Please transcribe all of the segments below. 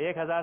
1000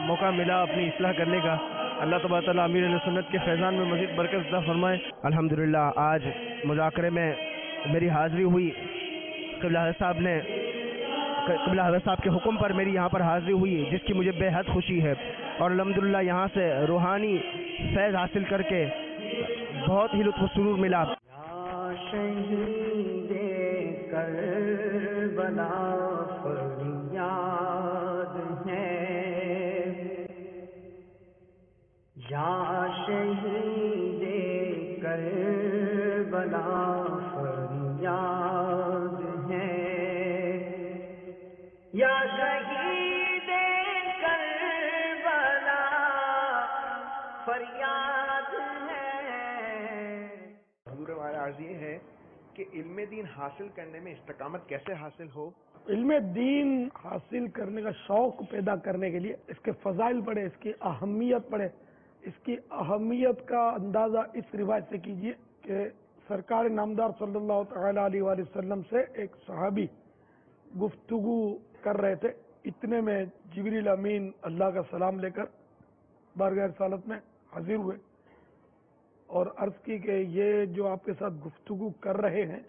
موقع ملا اپنی اصلاح کرنے کا، اللہ تبارک تعالیٰ امیر اہل سنت کے فیضان میں مزید برکت عطا فرمائے۔ الحمدللہ آج مذاکرے میں میری حاضری ہوئی، قبلہ حضرت صاحب کے حکم پر میری یہاں پر حاضری ہوئی، جس کی مجھے بے حد خوشی ہے، اور الحمدللہ یہاں سے روحانی فیض حاصل کر کے بہت ہی لطف و سرور ملا۔ شہید کربلا فریاد ہے، یا شہید کربلا فریاد ہے، یا شہید کربلا فریاد ہے۔ حضور ہمارا عرض یہ ہے کہ علم دین حاصل کرنے میں استقامت کیسے حاصل ہو؟ علم دین حاصل کرنے کا شوق پیدا کرنے کے لیے اس کے فضائل پڑھے، اس کی اہمیت پڑھے۔ اس کی اہمیت کا اندازہ اس روایت سے کیجئے کہ سرکار نامدار صلی اللہ تعالی علیہ وآلہ وسلم سے ایک صحابی گفتگو کر رہے تھے، اتنے میں جبریل امین اللہ کا سلام لے کر بارگاہ رسالت میں حاضر ہوئے اور عرض کی کہ یہ جو آپ کے ساتھ گفتگو کر رہے ہیں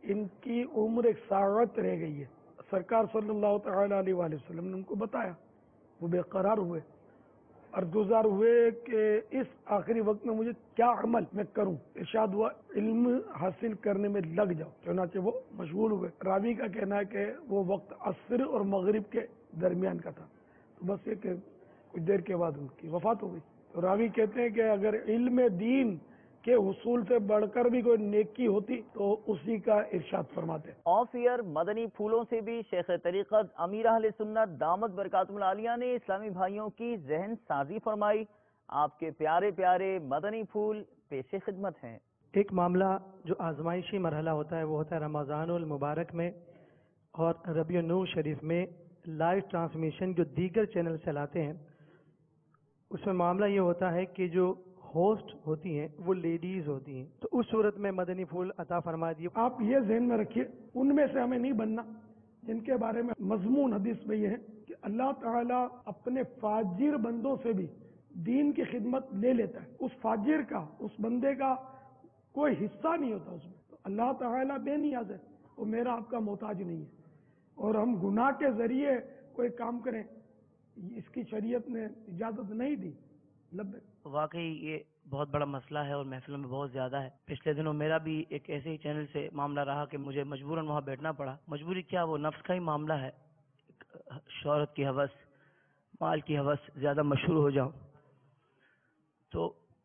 ان کی عمر ایک ساعت رہ گئی ہے۔ سرکار صلی اللہ تعالی علیہ وآلہ وسلم نے ان کو بتایا، وہ بے قرار ہوئے، عرضگزار ہوئے کہ اس آخری وقت میں مجھے کیا عمل میں کروں۔ ارشاد ہوا علم حاصل کرنے میں لگ جاؤ، چنانچہ وہ مشغول ہوئے۔ راوی کا کہنا ہے کہ وہ وقت عصر اور مغرب کے درمیان کا تھا، تو بس یہ کہ کچھ دیر کے بعد ان کی وفات ہو گئی۔ تو راوی کہتے ہیں کہ اگر علم دین کے حصول سے بڑھ کر بھی کوئی نیکی ہوتی تو اسی کا ارشاد فرماتے ہیں۔ آف ایئر مدنی پھولوں سے بھی شیخ طریقت امیر اہل سنت دامت برکاتہم العالیہ نے اسلامی بھائیوں کی ذہن سازی فرمائی۔ آپ کے پیارے پیارے مدنی پھول پیش خدمت ہیں۔ ایک معاملہ جو آزمائشی مرحلہ ہوتا ہے وہ ہوتا ہے رمضان المبارک میں اور ربیع النور شریف میں لائیو ٹرانسمیشن جو دیگر چینل چلاتے ہیں، اس میں معاملہ یہ ہوتا ہے کہ جو ہوسٹ ہوتی ہیں وہ لیڈیز ہوتی ہیں، تو اس صورت میں مدنی پھول عطا فرما دیے۔ آپ یہ ذہن میں رکھیے ان میں سے ہمیں نہیں بننا جن کے بارے میں مضمون حدیث میں یہ ہے کہ اللہ تعالیٰ اپنے فاجر بندوں سے بھی دین کی خدمت لے لیتا ہے، اس فاجر کا، اس بندے کا کوئی حصہ نہیں ہوتا اس میں۔ تو اللہ تعالیٰ بے نیاز ہے، وہ میرا آپ کا محتاج نہیں ہے، اور ہم گناہ کے ذریعے کوئی کام کریں اس کی شریعت نے اجازت نہیں دی۔ واقعی یہ بہت بڑا مسئلہ ہے اور محفلوں میں بہت زیادہ ہے۔ پچھلے دنوں میرا بھی ایک ایسے ہی چینل سے معاملہ رہا کہ مجھے مجبوراً وہاں بیٹھنا پڑا۔ مجبوری کیا، وہ نفس کا ہی معاملہ ہے، شہرت کی ہوس، مال کی ہوس، زیادہ مشہور ہو جاؤں۔ تو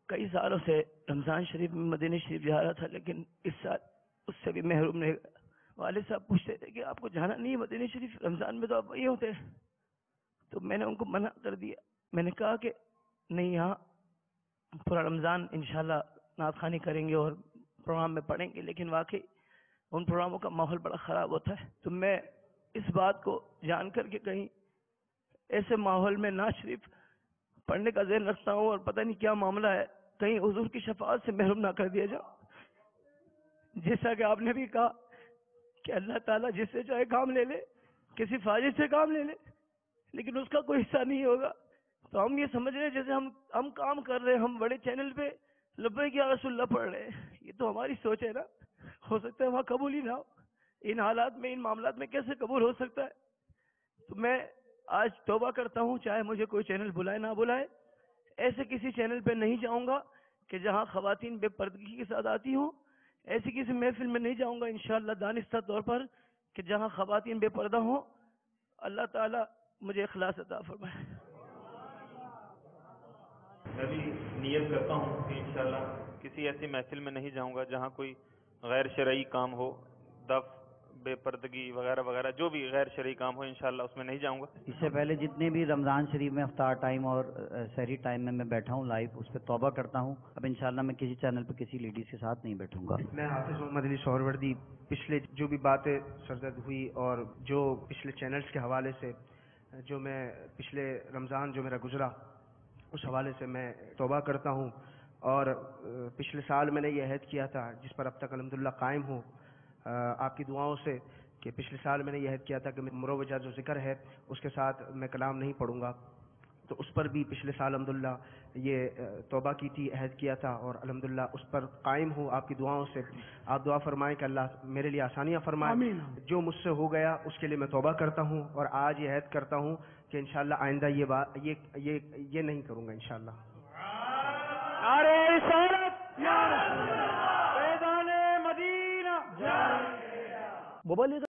کئی سالوں سے رمضان شریف میں مدینہ شریف جا رہا تھا، لیکن اس سال اس سے بھی محروم رہے گا۔ والد صاحب پوچھتے تھے کہ آپ کو جانا نہیں ہے مدینہ شریف، رمضان میں تو آپ وہی ہوتے ہیں۔ تو میں نے ان کو منع کر دیا، میں نے کہا کہ نہیں، یہاں پورا رمضان انشاءاللہ نعت خوانی کریں گے اور پروگرام میں پڑھیں گے، لیکن واقعی ان پروگراموں کا ماحول بڑا خراب ہوتا ہے۔ تو میں اس بات کو جان کر کے کہیں ایسے ماحول میں نعت شریف پڑھنے کا ذہن رکھتا ہوں، اور پتہ نہیں کیا معاملہ ہے، کہیں حضور کی شفاعت سے محروم نہ کر دیا جائے۔ جیسا کہ آپ نے بھی کہا کہ اللہ تعالیٰ جس سے چاہے کام لے لے، کسی فاجر سے کام لے لے، لیکن اس کا کوئی حصہ نہیں ہوگا۔ تو ہم یہ سمجھ رہے ہیں جیسے ہم کام کر رہے ہیں، ہم بڑے چینل پہ لبیک یا رسول اللہ پڑھ رہے ہیں، یہ تو ہماری سوچ ہے نا، ہو سکتا ہے وہاں قبول ہی نہ ہو۔ ان حالات میں، ان معاملات میں کیسے قبول ہو سکتا ہے؟ تو میں آج توبہ کرتا ہوں، چاہے مجھے کوئی چینل بلائے نہ بلائے، ایسے کسی چینل پہ نہیں جاؤں گا کہ جہاں خواتین بے پردگی کے ساتھ آتی ہوں، ایسی کسی محفل میں نہیں جاؤں گا انشاءاللہ دانستہ طور پر کہ جہاں خواتین بے پردہ ہوں۔ اللہ تعالیٰ مجھے اخلاص عطا فرمائے۔ میں بھی نیت کرتا ہوں کہ انشاءاللہ کسی ایسی محفل میں نہیں جاؤں گا جہاں کوئی غیر شرعی کام ہو، دف، بے پردگی وغیرہ وغیرہ، جو بھی غیر شرعی کام ہو انشاءاللہ اس میں نہیں جاؤں گا۔ اس سے پہلے جتنے بھی رمضان شریف میں افطار ٹائم اور سحری ٹائم میں بیٹھا ہوں لائیو، اس پہ توبہ کرتا ہوں۔ اب انشاءاللہ میں کسی چینل پہ کسی لیڈیز کے ساتھ نہیں بیٹھوں گا۔ میں حافظ محمد علی سہروردی، پچھلے جو بھی باتیں سرزد ہوئی اور جو پچھلے چینلز کے حوالے سے جو میں پچھلے رمضان جو میرا گزرا اس حوالے سے میں توبہ کرتا ہوں، اور پچھلے سال میں نے یہ عہد کیا تھا جس پر اب تک الحمدللہ قائم ہوں آپ کی دعاؤں سے، کہ پچھلے سال میں نے یہ عہد کیا تھا کہ مروجہ جو ذکر ہے اس کے ساتھ میں کلام نہیں پڑھوں گا، تو اس پر بھی پچھلے سال الحمدللہ یہ توبہ کی تھی، عہد کیا تھا، اور الحمدللہ اس پر قائم ہوں آپ کی دعاؤں سے۔ آپ دعا فرمائیں کہ اللہ میرے لیے آسانیاں فرمائے۔ آمین۔ جو مجھ سے ہو گیا اس کے لیے میں توبہ کرتا ہوں، اور آج یہ عہد کرتا ہوں کہ انشاءاللہ آئندہ یہ نہیں کروں گا انشاءاللہ۔ نعرہ رسالت یا رسول اللہ، فیضان مدینہ۔ مبلغ